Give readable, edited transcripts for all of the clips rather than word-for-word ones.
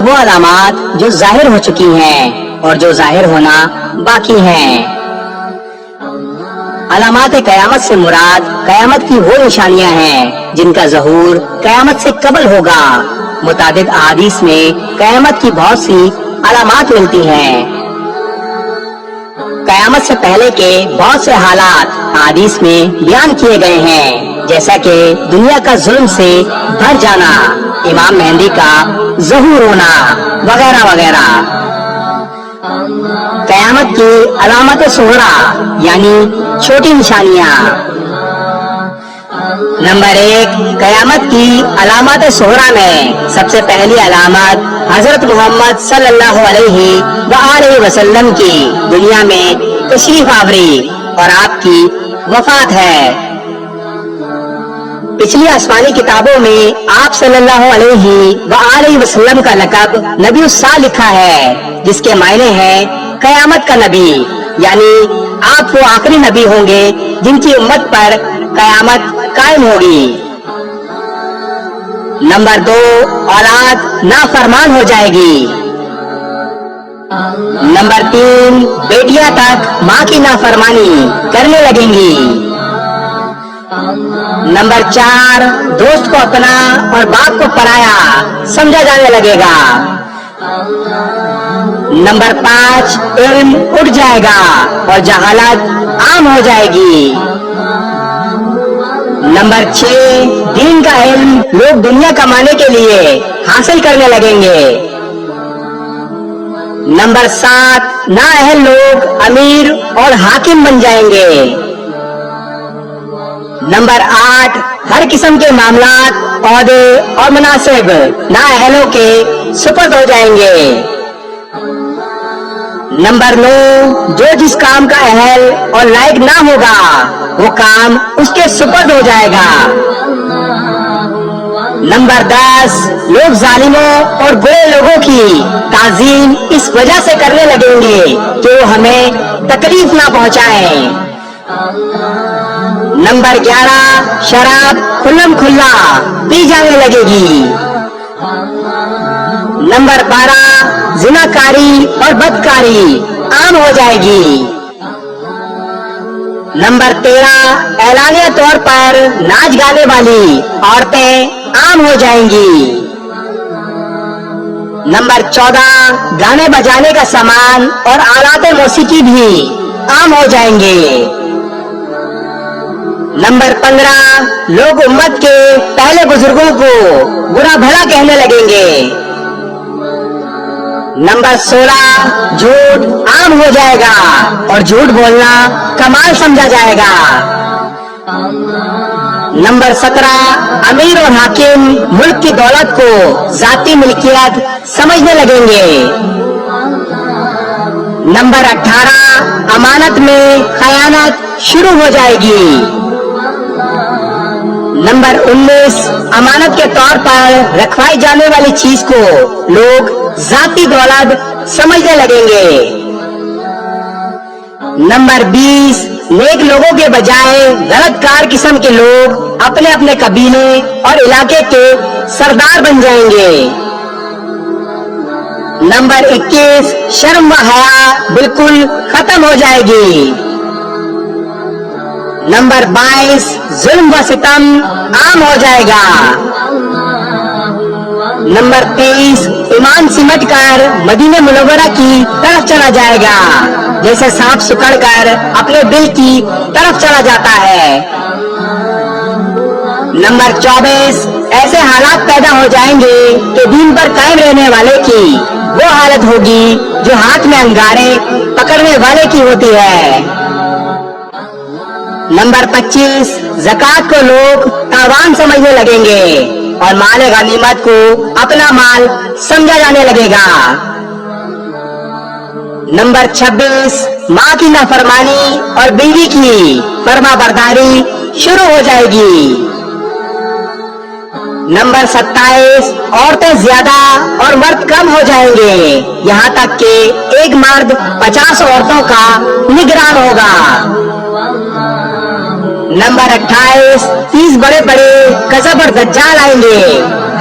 وہ علامات جو ظاہر ہو چکی ہیں اور جو ظاہر ہونا باقی ہیں۔ علامات قیامت سے مراد قیامت کی وہ نشانیاں ہیں جن کا ظہور قیامت سے قبل ہوگا۔ متعدد احادیث میں قیامت کی بہت سی علامات ملتی ہیں۔ قیامت سے پہلے کے بہت سے حالات احادیث میں بیان کیے گئے ہیں، جیسا کہ دنیا کا ظلم سے بھر جانا، امام مہدی کا ظہور ہونا وغیرہ وغیرہ۔ قیامت کی علامت صغریٰ یعنی چھوٹی نشانیاں۔ نمبر 1، قیامت کی علامات صغریٰ میں سب سے پہلی علامت حضرت محمد صلی اللہ علیہ وآلہ وسلم کی دنیا میں تشریف آوری اور آپ کی وفات ہے۔ پچھلی آسمانی کتابوں میں آپ صلی اللہ علیہ وآلہ وسلم کا لقب نبی الساعہ لکھا ہے، جس کے معنی ہے قیامت کا نبی، یعنی آپ وہ آخری نبی ہوں گے جن کی امت پر قیامت قائم ہوگی۔ نمبر 2، اولاد نافرمان ہو جائے گی۔ نمبر 3، بیٹیاں تک ماں کی نافرمانی کرنے لگیں گی۔ نمبر 4، دوست کو اپنا اور باپ کو پرایا سمجھا جانے لگے گا۔ نمبر 5، علم اٹھ جائے گا اور جہالت عام ہو جائے گی۔ نمبر 6، دین کا علم لوگ دنیا کمانے کے لیے حاصل کرنے لگیں گے۔ نمبر 7، نااہل لوگ امیر اور حاکم بن جائیں گے۔ نمبر 8، ہر قسم کے معاملات، عہدے اور مناصب نااہلوں کے سپرد ہو جائیں گے۔ نمبر 9، جو جس کام کا اہل اور لائق نہ ہوگا وہ کام اس کے سپرد ہو جائے گا۔ نمبر 10، لوگ ظالموں اور برے لوگوں کی تعظیم اس وجہ سے کرنے لگیں گے کہ وہ ہمیں تکلیف نہ پہنچائیں۔ نمبر 11، شراب کھلم کھلا پی جانے لگے گی۔ نمبر 12، زناکاری اور بدکاری عام ہو جائے گی۔ نمبر 13، اعلانیہ طور پر ناچ گانے والی عورتیں عام ہو جائیں گی۔ نمبر 14، گانے بجانے کا سامان اور آلات موسیقی بھی عام ہو جائیں گے۔ نمبر 15، لوگ امت کے پہلے بزرگوں کو برا بھلا کہنے لگیں گے۔ نمبر 16، جھوٹ عام ہو جائے گا اور جھوٹ بولنا کمال سمجھا جائے گا۔ نمبر 17، امیر اور حاکم ملک کی دولت کو ذاتی ملکیت سمجھنے لگیں گے۔ نمبر 18، امانت میں خیانت شروع ہو جائے گی۔ نمبر 19، امانت کے طور پر رکھوائی جانے والی چیز کو لوگ ذاتی دولت سمجھنے لگیں گے۔ نمبر 20، نیک لوگوں کے بجائے غلط کار قسم کے لوگ اپنے اپنے قبیلے اور علاقے کے سردار بن جائیں گے۔ نمبر 21، شرم و حیا بالکل ختم ہو جائے گی۔ نمبر 22، ظلم و ستم عام ہو جائے گا۔ نمبر 23، ایمان سمٹ کر مدینہ منورہ کی طرف چلا جائے گا، جیسے سانپ سکڑ کر اپنے دل کی طرف چلا جاتا ہے۔ نمبر 24، ایسے حالات پیدا ہو جائیں گے کہ دین پر قائم رہنے والے کی وہ حالت ہوگی جو ہاتھ میں انگارے پکڑنے والے کی ہوتی ہے۔ نمبر 25، زکوٰۃ کو لوگ تاوان سمجھنے لگیں گے اور مال غنیمت کو اپنا مال سمجھا جانے لگے گا۔ نمبر 26، ماں کی نافرمانی اور بیوی کی فرما برداری شروع ہو جائے گی۔ نمبر 27، عورتیں زیادہ اور مرد کم ہو جائیں گے، یہاں تک کہ ایک مرد 50 عورتوں کا نگران ہوگا۔ نمبر 28، 30 بڑے بڑے کذب اور دجال آئیں گے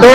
2,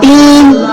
3,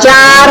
4,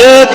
1,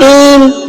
3,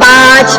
5,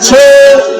6,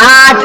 8,